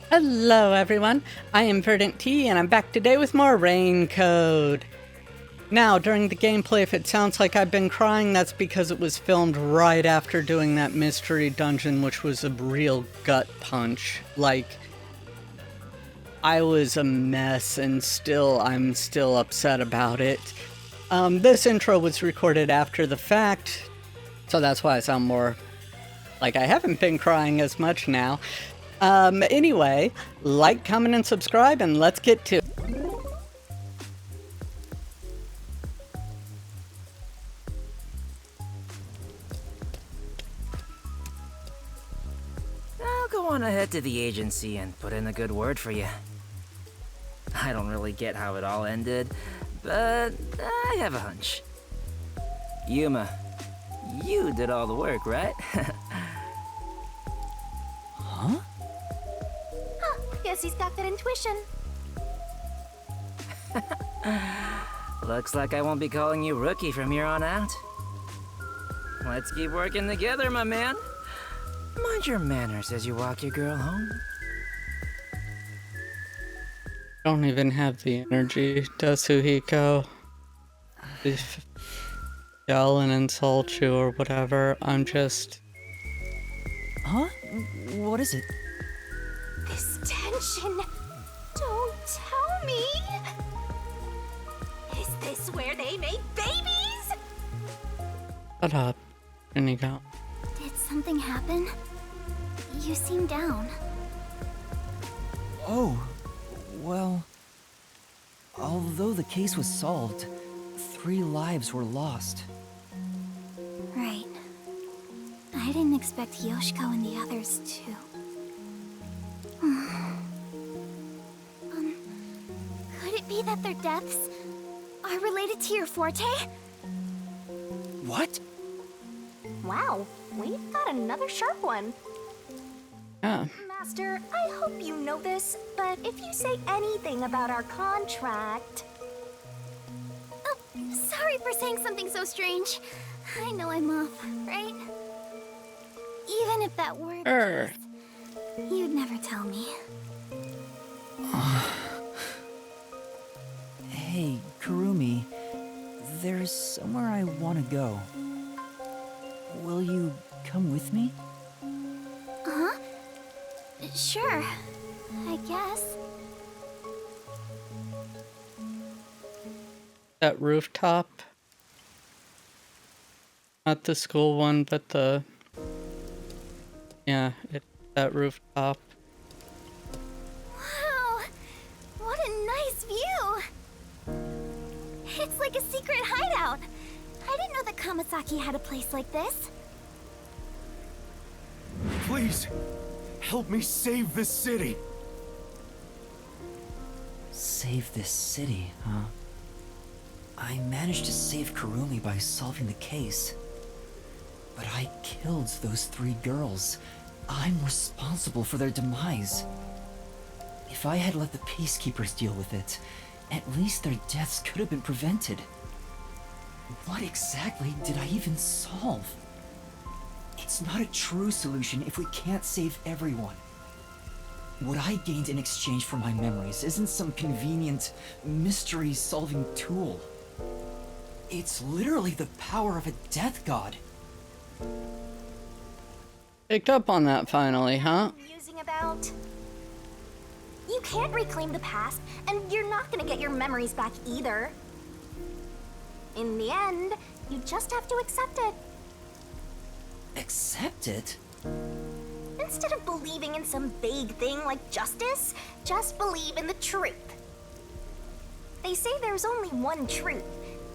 Hello everyone, I am VerdantTea and I'm back today with more Rain Code. Now, during the gameplay, if it sounds like I've been crying, that's because it was filmed right after doing that mystery dungeon, which was a real gut punch. Like, I was a mess and I'm still upset about it. This intro was recorded after the fact, so that's why I sound more like I haven't been crying as much now. Anyway, like, comment, and subscribe, and let's get to it. I'll go on ahead to the agency and put in a good word for you. I don't really get how it all ended, but I have a hunch. Yuma, you did all the work, right? Huh? Guess he's got good intuition. Looks like I won't be calling you Rookie from here on out. Let's keep working together, my man. Mind your manners as you walk your girl home. Don't even have the energy, does Suhiko? If yell and insult you or whatever, I'm just... Huh? What is it? This tension. Don't tell me. Is this where they make babies? Shut up, Shinigami. Did something happen? You seem down. Oh, well... Although the case was solved, 3 lives were lost. Right. I didn't expect Yoshiko and the others too. Could it be that their deaths are related to your forte? What? Wow, we've got another sharp one. Yeah. Master, I hope you know this, but if you say anything about our contract... Oh, sorry for saying something so strange. I know I'm off, right? Even if that word Sure. you'd never tell me. Hey, Kurumi. There's somewhere I want to go. Will you come with me? Huh? Sure, I guess. That rooftop. Not the school one, but the... Yeah, that rooftop. Wow, what a nice view! It's like a secret hideout. I didn't know that Kamasaki had a place like this. Please, help me save this city. Save this city, huh? I managed to save Kurumi by solving the case. But I killed those 3 girls. I'm responsible for their demise. If I had let the peacekeepers deal with it, at least their deaths could have been prevented. What exactly did I even solve? It's not a true solution if we can't save everyone. What I gained in exchange for my memories isn't some convenient, mystery-solving tool. It's literally the power of a death god. Picked up on that finally, huh? Musing about... You can't reclaim the past, and you're not gonna get your memories back either. In the end, you just have to accept it. Accept it? Instead of believing in some vague thing like justice, just believe in the truth. They say there's only one truth,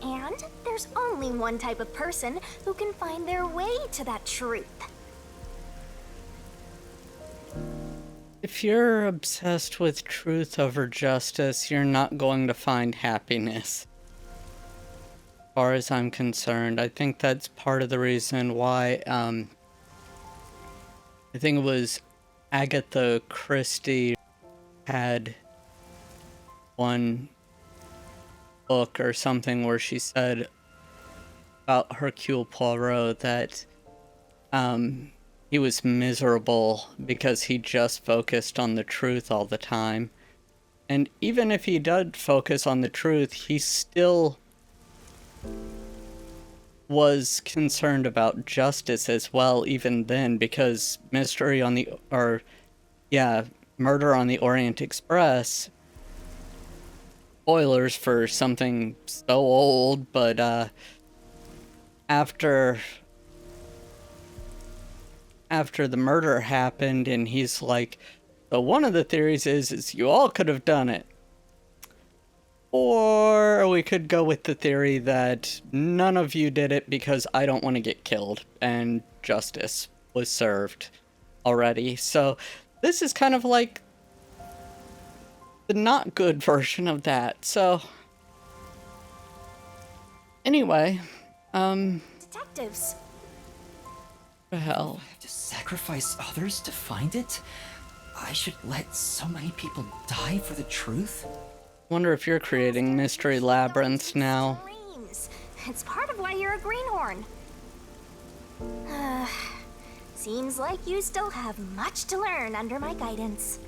and there's only one type of person who can find their way to that truth. If you're obsessed with truth over justice, you're not going to find happiness. As far as I'm concerned, I think that's part of the reason why, I think it was Agatha Christie had one book or something where she said about Hercule Poirot that he was miserable because he just focused on the truth all the time. And even if he did focus on the truth, he still was concerned about justice as well, even then, because Murder on the Orient Express, spoilers for something so old, but after the murder happened, and he's like, so one of the theories is you all could have done it. Or we could go with the theory that none of you did it because I don't want to get killed, and justice was served already. So this is kind of like the not good version of that. So anyway, Detectives. the hell? I have to sacrifice others to find it? I should let so many people die for the truth? Wonder if you're creating mystery labyrinths now. Dreams. It's part of why you're a greenhorn. Seems like you still have much to learn under my guidance.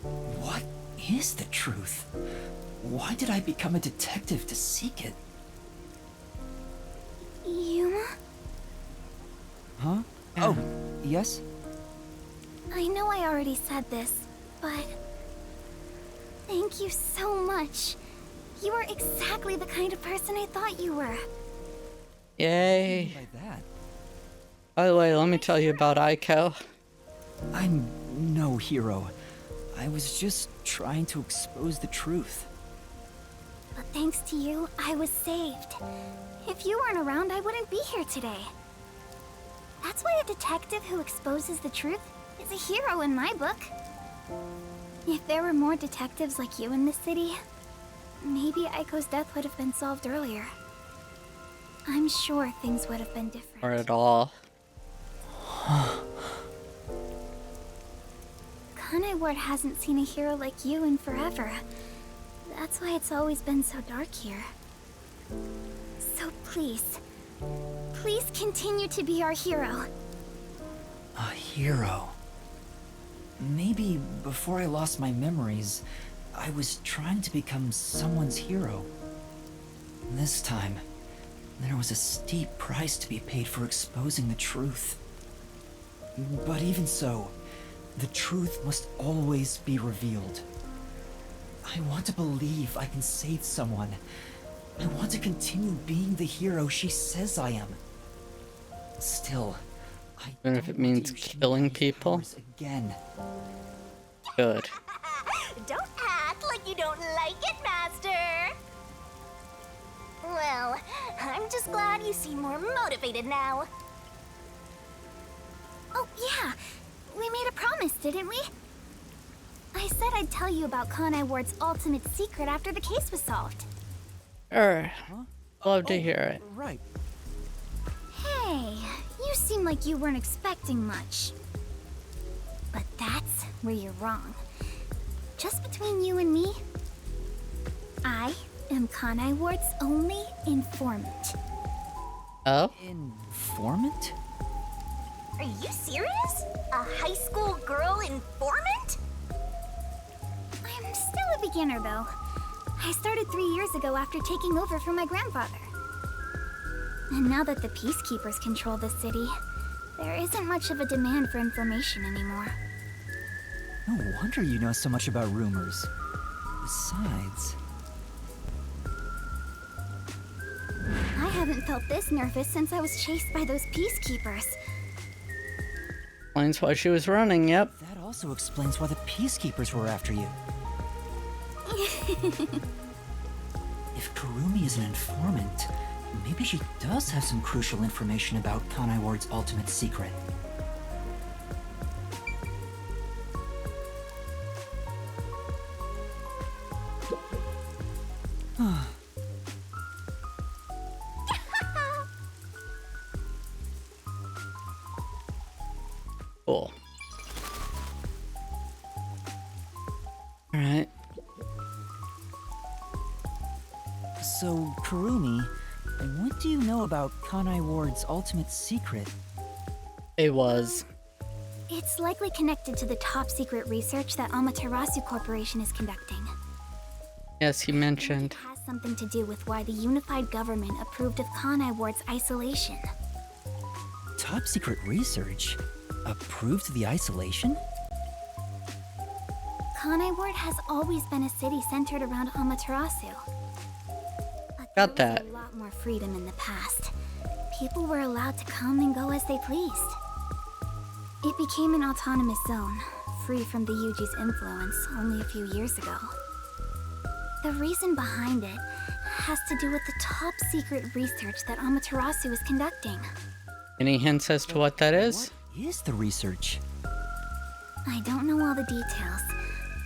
What is the truth? Why did I become a detective to seek it? Yuma? Huh? Oh, yes? I know I already said this, but thank you so much. You are exactly the kind of person I thought you were. Yay. By that, By the way, let me tell you about Aiko. I'm no hero. I was just trying to expose the truth. But thanks to you, I was saved. If you weren't around, I wouldn't be here today. That's why a detective who exposes the truth is a hero in my book. If there were more detectives like you in this city, maybe Aiko's death would have been solved earlier. I'm sure things would have been different. Or at all. Kanai Ward hasn't seen a hero like you in forever. That's why it's always been so dark here. So please continue to be our hero. A hero. Maybe before I lost my memories, I was trying to become someone's hero. This time, there was a steep price to be paid for exposing the truth. But even so, the truth must always be revealed. I want to believe I can save someone. I want to continue being the hero she says I am. Still, I Even if don't it means want to use killing my people? powers again. Good. Don't act like you don't like it, Master! Well, I'm just glad you seem more motivated now. Oh, yeah. We made a promise, didn't we? I said I'd tell you about Kanai Ward's ultimate secret after the case was solved. Love to hear it. Right. Hey, you seem like you weren't expecting much. But that's where you're wrong. Just between you and me, I am Kanai Ward's only informant. Oh? Informant? Are you serious? A high school girl informant? I'm still a beginner, though. I started 3 years ago after taking over from my grandfather. And now that the peacekeepers control the city, there isn't much of a demand for information anymore. No wonder you know so much about rumors. Besides... I haven't felt this nervous since I was chased by those peacekeepers. Explains why she was running, yep. that also explains why the peacekeepers were after you. If Kurumi is an informant, maybe she does have some crucial information about Kanai Ward's ultimate secret. Cool. Alright. So, Kurumi, what do you know about Kanai Ward's ultimate secret? It was. It's likely connected to the top secret research that Amaterasu Corporation is conducting. Yes, he mentioned. It has something to do with why the unified government approved of Kanai Ward's isolation. Top secret research? Approved the isolation? Kanai Ward has always been a city centered around Amaterasu. But Got there was that. a lot more freedom in the past. People were allowed to come and go as they pleased. It became an autonomous zone, free from the Yuji's influence only a few years ago. The reason behind it has to do with the top secret research that Amaterasu is conducting. Any hints as to what that is? What is the research? I don't know all the details,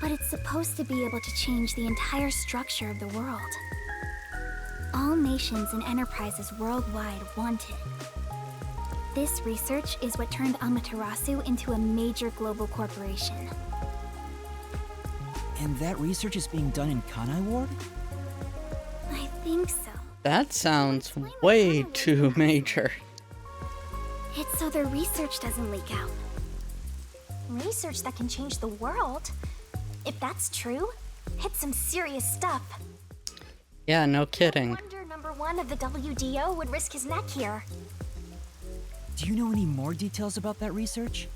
but it's supposed to be able to change the entire structure of the world. All nations and enterprises worldwide want it. This research is what turned Amaterasu into a major global corporation. And that research is being done in Kanai Ward? I think so. That sounds way too major. It's so their research doesn't leak out. Research that can change the world? If that's true, it's some serious stuff. Yeah, no kidding. No wonder number one of the WDO would risk his neck here. Do you know any more details about that research?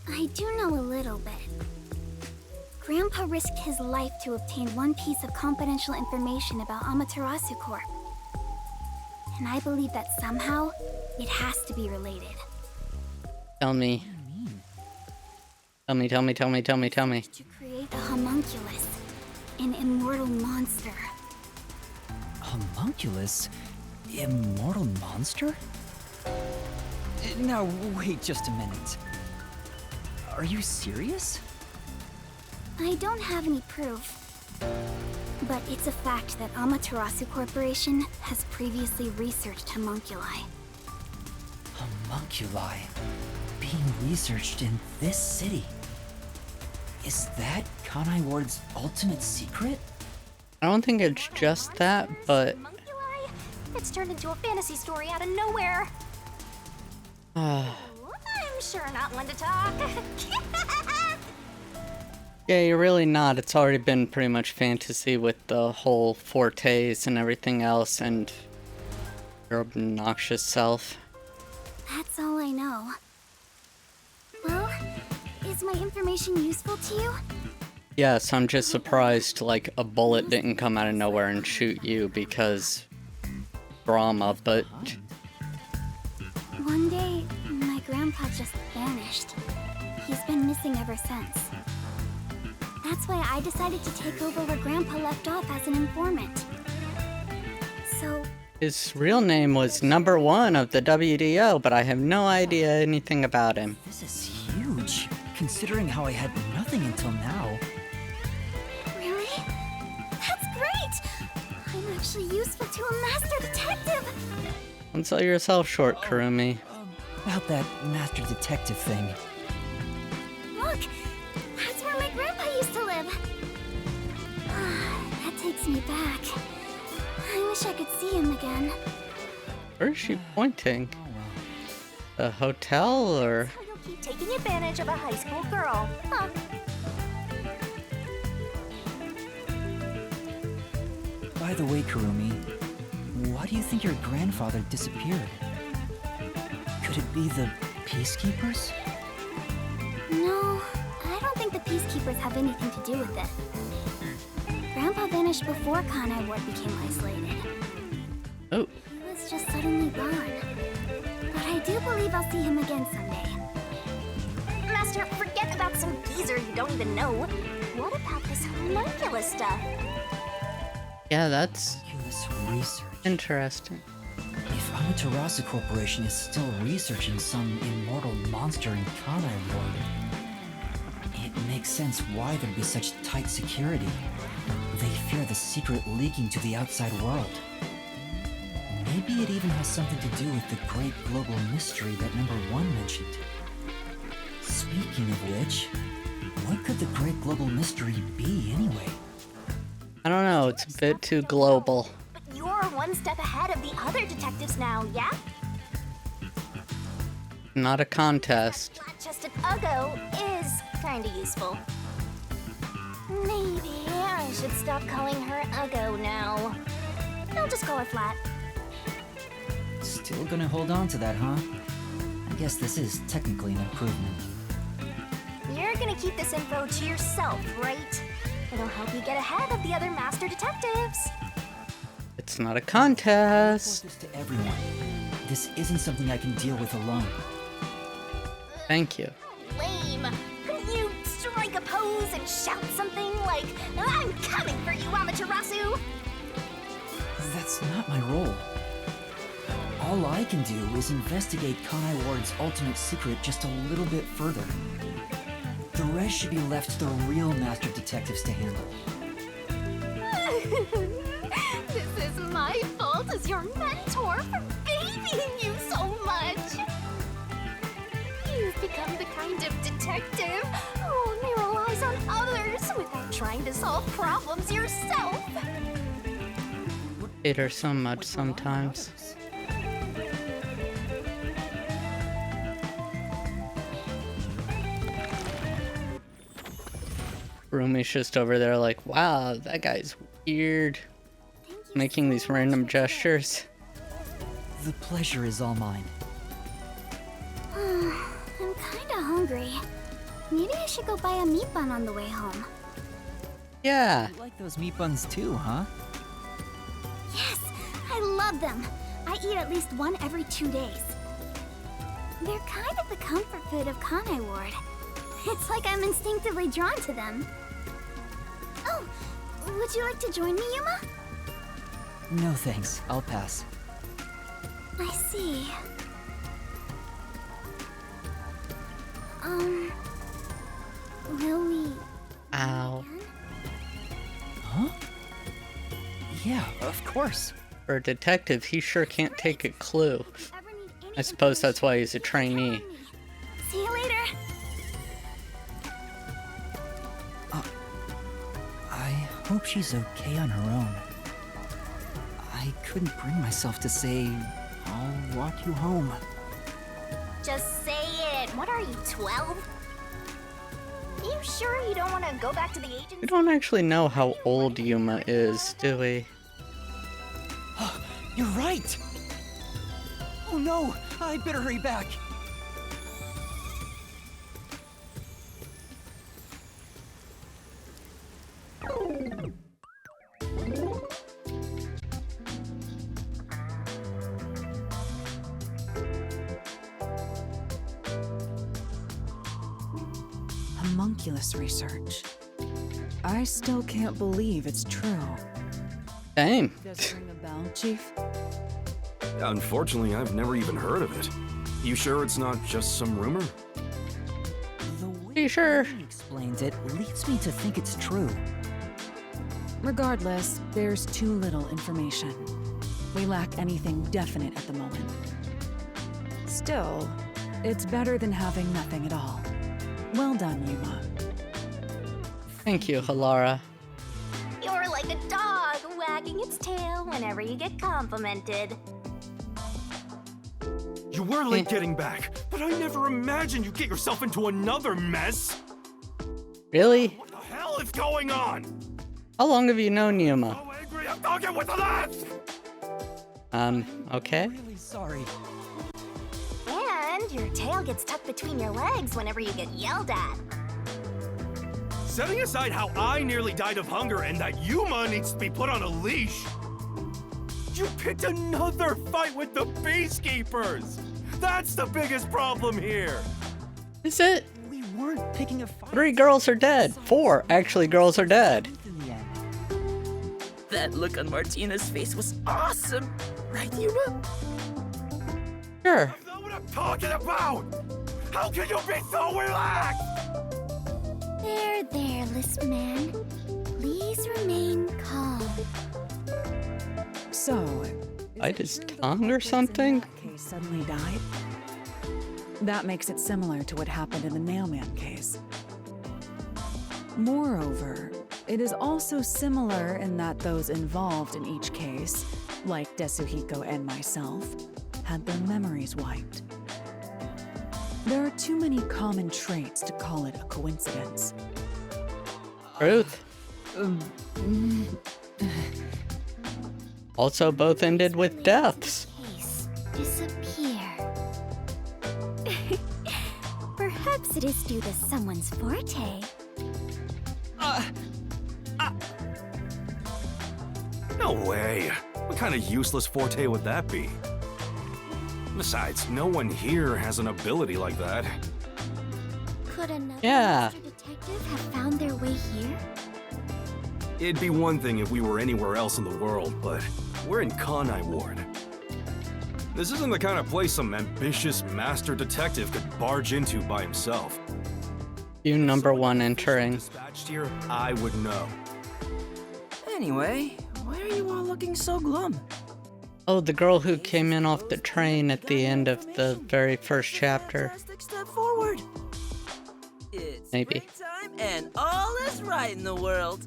I do know a little bit. Grandpa risked his life to obtain one piece of confidential information about Amaterasu Corp. And I believe that somehow, it has to be related. Tell me. Tell me. To create a homunculus, an immortal monster. Homunculus? Immortal monster? Now, wait just a minute. Are you serious? I don't have any proof, but it's a fact that Amaterasu Corporation has previously researched homunculi. Homunculi being researched in this city. Is that Kanai Ward's ultimate secret? I don't think it's just that, but Homunculi? It's turned into a fantasy story out of nowhere. I'm sure not one to talk. yeah, you're really not. It's already been pretty much fantasy with the whole fortes and everything else, and your obnoxious self. That's all I know. Well, is my information useful to you? Yes, I'm just surprised like a bullet didn't come out of nowhere and shoot you because drama, but One day, my grandpa just vanished. He's been missing ever since. That's why I decided to take over where Grandpa left off as an informant. So, his real name was number 1 of the WDO, but I have no idea anything about him. This is huge, considering how I had nothing until now. really? That's great! I'm actually useful to a master detective! Don't sell yourself short, Kurumi. About that master detective thing. Look! That's where my grandpa used to live! That takes me back. I wish I could see him again. Where is she pointing? A hotel or? So you'll keep taking advantage of a high school girl, huh? By the way, Kurumi, why do you think your grandfather disappeared? Could it be the peacekeepers? No, I don't think the peacekeepers have anything to do with it. Grandpa vanished before Kanai Ward became isolated. Oh, He was just suddenly gone. But I do believe I'll see him again someday. Master, forget about some geezer you don't even know. What about this homunculus stuff? yeah, that's Homunculus research. interesting. If Amaterasu Corporation is still researching some immortal monster in Kanai Ward, it makes sense why there'd be such tight security. They fear the secret leaking to the outside world. Maybe it even has something to do with the great global mystery that number 1 mentioned. Speaking of which, what could the great global mystery be anyway? I don't know, it's a bit too global. But you're one step ahead of the other detectives now, yeah? Not a contest. Flat-chested Uggo is kinda useful. Maybe I should stop calling her Uggo now. I'll just call her Flat. Still gonna hold on to that, huh? I guess this is technically an improvement. You're gonna keep this info to yourself, right? It'll help you get ahead of the other master detectives. It's not a contest. Report this to everyone. This isn't something I can deal with alone. Thank you. Lame. Couldn't you strike a pose and shout something like, "I'm coming for you, Amaterasu"? That's not my role. All I can do is investigate Kanai Ward's ultimate secret just a little bit further. The rest should be left to the real master detectives to handle. This is my fault as your mentor for babying you so much. You've become the kind of detective who only relies on others without trying to solve problems yourself. Hate her so much sometimes. Rumi's just over there like, wow, that guy's weird. Making these random gestures. The pleasure is all mine. I'm kinda hungry. Maybe I should go buy a meat bun on the way home. Yeah. You like those meat buns too, huh? Yes, I love them. I eat at least one every 2 days. They're kind of the comfort food of Kanai Ward. It's like I'm instinctively drawn to them. Oh, would you like to join me, Yuma? No thanks, I'll pass. I see. Will we... Ow. Huh? Yeah, of course. For a detective, he sure can't take a clue. I suppose that's why he's a trainee. See you later. I hope she's okay on her own. I couldn't bring myself to say, I'll walk you home. Just say it. What are you, 12? You sure you don't want to go back to the agency? We don't actually know how old Yuma is, do we? You're right! Oh no! I better hurry back! Homunculus research. I still can't believe it's true. Same. Does it ring a bell, Chief? Unfortunately, I've never even heard of it. You sure it's not just some rumor? The way Are you sure? he explains it leads me to think it's true. Regardless, there's too little information. We lack anything definite at the moment. Still, it's better than having nothing at all. Well done, Yuma. Thank you, Halara. You're like a dog wagging its tail whenever you get complimented. You were late getting back, but I never imagined you'd get yourself into another mess. Really? What the hell is going on? How long have you known Yuma? So angry, I'm talking with the lads! Okay. Really sorry. And your tail gets tucked between your legs whenever you get yelled at. Setting aside how I nearly died of hunger and that Yuma needs to be put on a leash, you picked another fight with the peacekeepers! That's the biggest problem here! Is it? We weren't picking a fight. 3 girls are dead. 4, actually, girls are dead. In the end. That look on Martina's face was awesome! Right, Yuma? Sure. That's not what I'm talking about! How can you be so relaxed? There, Lisp Man. Please remain calm. So, Bite his tongue or something? case suddenly died? That makes it similar to what happened in the Nailman case. Moreover, it is also similar in that those involved in each case, like Desuhiko and myself, had their memories wiped. There are too many common traits to call it a coincidence. Truth. Also, both ended with deaths. Case disappear. Perhaps it is due to someone's forte. No way. What kind of useless forte would that be? Besides, no one here has an ability like that. Could another Yeah. master detective have found their way here? It'd be one thing if we were anywhere else in the world, but we're in Kanai Ward. This isn't the kind of place some ambitious master detective could barge into by himself. You number one entering. Dispatched here, I would know. Anyway, why are you all looking so glum? Oh, the girl who came in off the train at the end of the very first chapter. Fantastic step forward. It's Maybe. springtime and all is right in the world.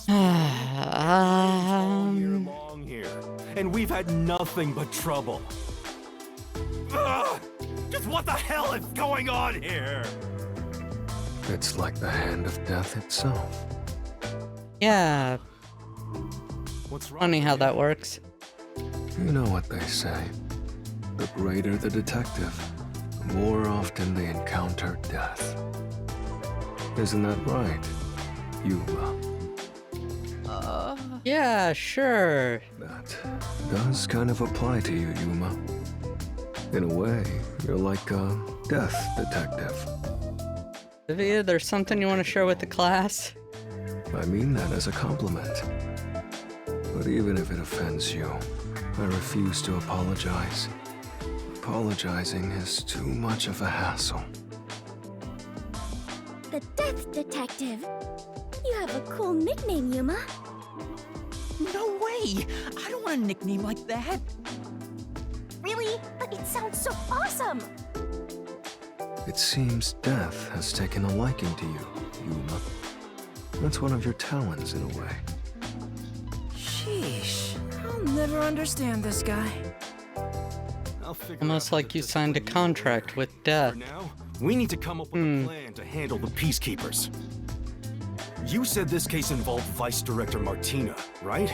You're long here, and we've had nothing but trouble. Ugh! Just what the hell is going on here? It's like the hand of death itself. Yeah, What's wrong? funny how that works. You know what they say. The greater the detective, the more often they encounter death. Isn't that right, Yuma? Yeah, sure. That does kind of apply to you, Yuma. In a way, you're like a death detective. Olivia, there's something you want to share with the class? I mean that as a compliment. But even if it offends you, I refuse to apologize. Apologizing is too much of a hassle. The Death Detective. You have a cool nickname, Yuma. No way! I don't want a nickname like that. Really? But it sounds so awesome! It seems death has taken a liking to you, Yuma. That's one of your talents in a way. Sheesh, I'll never understand this guy. I'll figure Almost out like what you this signed a is. contract with death. For now, we need to come up with a plan to handle the peacekeepers. You said this case involved Vice Director Martina, right?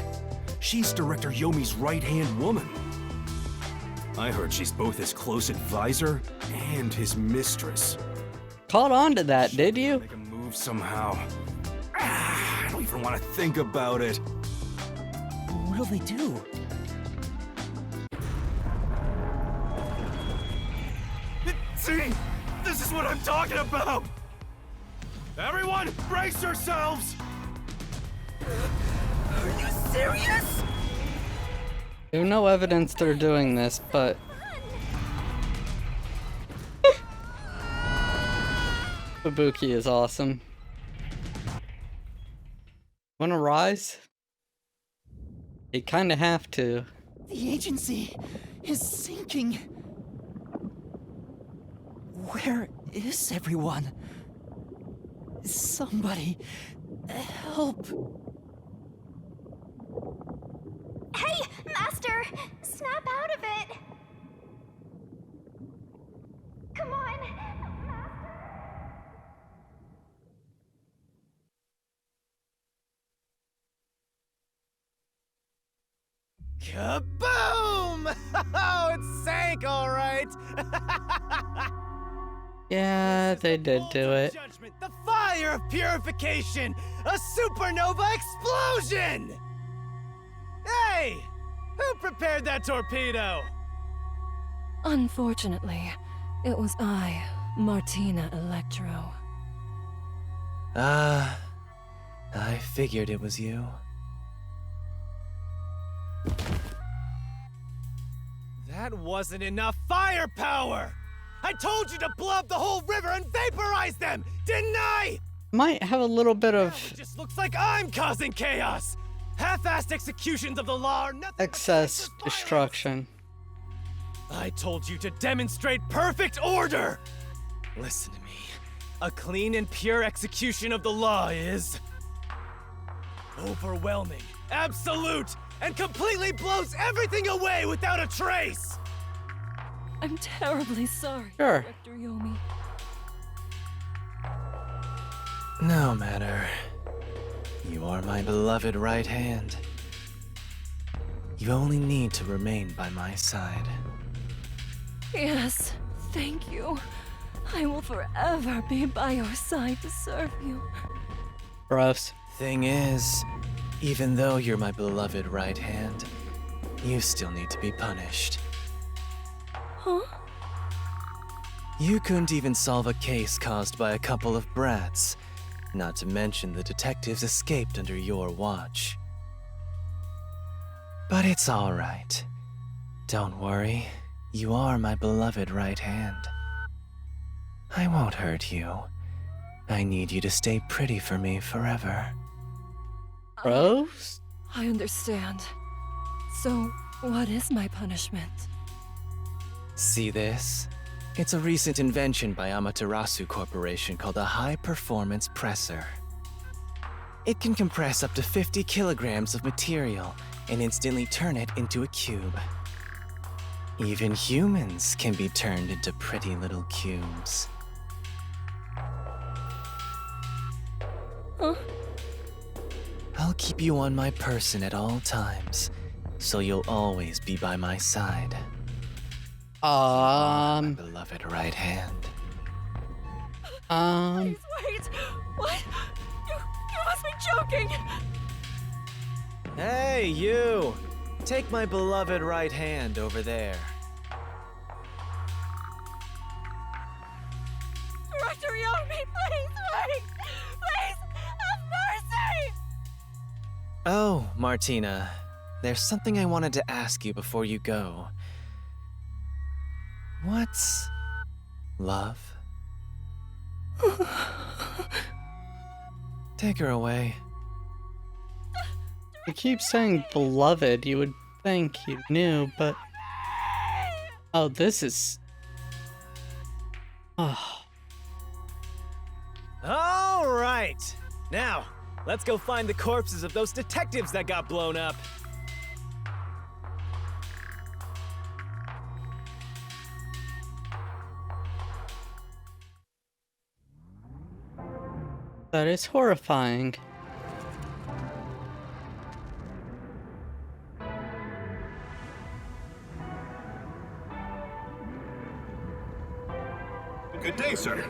She's Director Yomi's right-hand woman. I heard she's both his close advisor and his mistress. Caught on to that, did you? Make a move somehow. I don't even want to think about it. What'll they do? See? This is what I'm talking about! Everyone, brace yourselves! Are you serious? There's no evidence they're doing this, but... Fubuki is awesome. Wanna rise? You kinda have to. The agency is sinking. Where is everyone? Somebody help. Hey, Master! Snap out of it! Come on, Master! Kaboom! Oh, it sank all right. Yeah, they did do it. Judgment, the fire of purification, a supernova explosion. Hey, who prepared that torpedo? Unfortunately, it was I, Martina Electro. I figured it was you. That wasn't enough firepower! I told you to blow up the whole river and vaporize them, didn't I? Might have a little bit Now of it just looks like I'm causing chaos! Half-assed executions of the law are nothing but excess acts of violence. destruction. I told you to demonstrate perfect order! Listen to me. A clean and pure execution of the law is... overwhelming, absolute, and completely blows everything away without a trace! I'm terribly sorry, Sure. Director Yomi. No matter. You are my beloved right hand. You only need to remain by my side. Yes, thank you. I will forever be by your side to serve you. Gross. Thing is, even though you're my beloved right hand, you still need to be punished. Huh? You couldn't even solve a case caused by a couple of brats, not to mention the detectives escaped under your watch. But it's all right. Don't worry, you are my beloved right hand. I won't hurt you. I need you to stay pretty for me forever. Gross? I understand. So, what is my punishment? See this? It's a recent invention by Amaterasu Corporation called a high-performance presser. It can compress up to 50 kilograms of material and instantly turn it into a cube. Even humans can be turned into pretty little cubes. Huh? I'll keep you on my person at all times, so you'll always be by my side. My beloved right hand. Please wait! What? You must be joking! Hey, you! Take my beloved right hand over there. Director Yomi, please wait! Please, have mercy! Oh, Martina, there's something I wanted to ask you before you go. What's love? Take her away. You keep saying beloved, you would think you knew, but... Oh, this is... Oh. All right! Now, let's go find the corpses of those detectives that got blown up. That is horrifying. Good day, sir.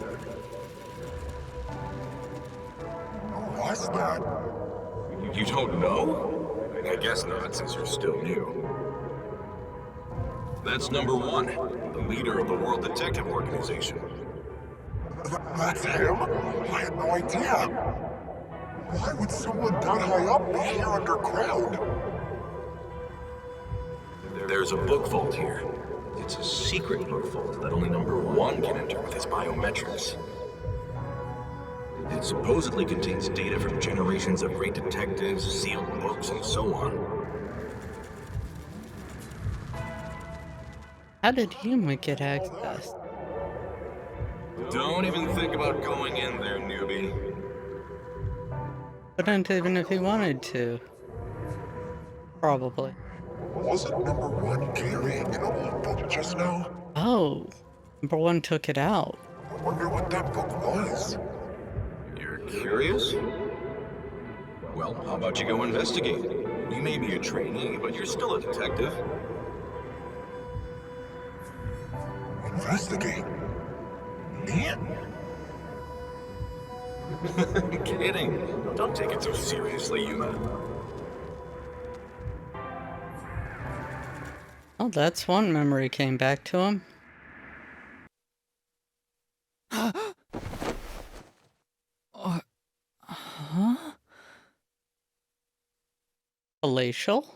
What's that? You don't know? I guess not, since you're still new. That's number one, the leader of the World Detective Organization. That's him? I had no idea. Why would someone that high up be here underground? There's a book vault here. It's a secret book vault that only number one can enter with his biometrics. It supposedly contains data from generations of great detectives, sealed books, and so on. How did Yuma get access? Don't even think about going in there, newbie. Couldn't even if he wanted to. Probably. Wasn't number one carrying an old book just now? Oh, number one took it out. I wonder what that book was. You're curious? Well, how about you go investigate? You may be a trainee, but you're still a detective. Investigate? Me? Kidding. Don't take it so seriously, Yuma. Oh, that's one memory came back to him. Huh? Palatial?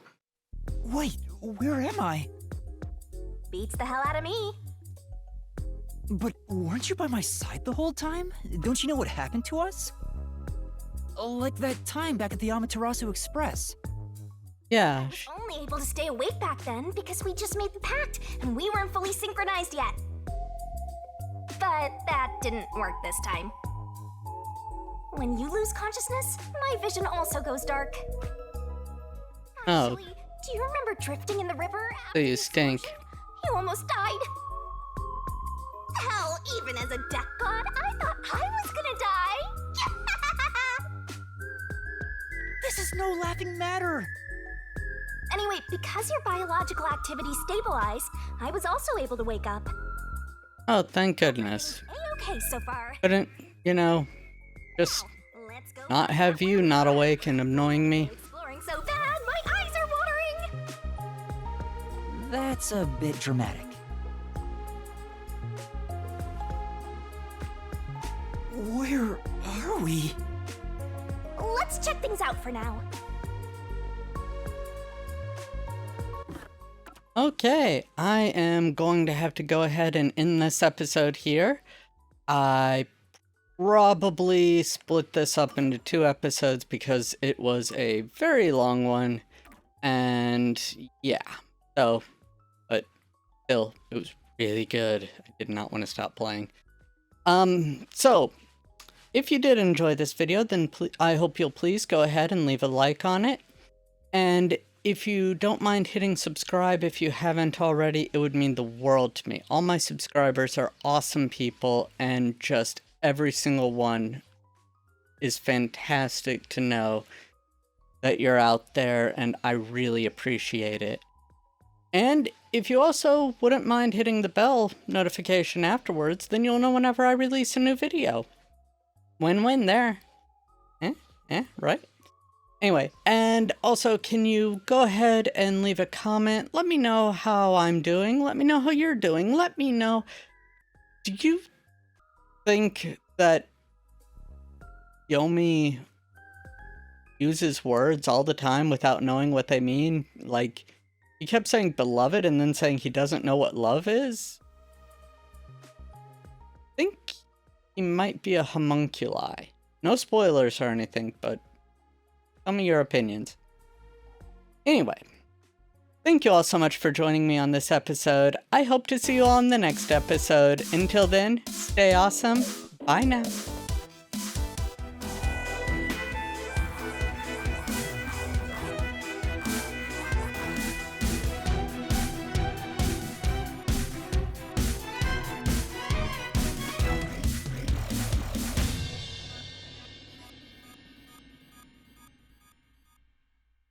Wait, where am I? Beats the hell out of me. But weren't you by my side the whole time? Don't you know what happened to us? Like that time back at the Amaterasu Express. Yeah. Only able to stay awake back then because we just made the pact and we weren't fully synchronized yet. But that didn't work this time. When you lose consciousness, my vision also goes dark. Oh. Actually, do you remember drifting in the river So after you the stink. explosion? You almost died. Hell, even as a death god, I thought I was gonna die. This is no laughing matter. Anyway, because your biological activity stabilized, I was also able to wake up. Oh, thank goodness. A-okay so far. Couldn't, just Let's go not have you not awake and annoying me. exploring so bad, my eyes are watering. That's a bit dramatic. Where are we? Let's check things out for now. Okay, I am going to have to go ahead and end this episode here. I probably split this up into 2 episodes because it was a very long one. And yeah, but still, it was really good. I did not want to stop playing. So if you did enjoy this video, then I hope you'll please go ahead and leave a like on it. And if you don't mind hitting subscribe if you haven't already, it would mean the world to me. All my subscribers are awesome people, and just every single one is fantastic to know that you're out there, and I really appreciate it. And if you also wouldn't mind hitting the bell notification afterwards, then you'll know whenever I release a new video. Win-win there. Right? Anyway, and also, can you go ahead and leave a comment? Let me know how I'm doing. Let me know how you're doing. Let me know. Do you think that Yomi uses words all the time without knowing what they mean? Like, he kept saying beloved and then saying he doesn't know what love is? I think he might be a homunculi. No spoilers or anything, but tell me your opinions. Anyway, thank you all so much for joining me on this episode. I hope to see you all in the next episode. Until then, stay awesome. Bye now.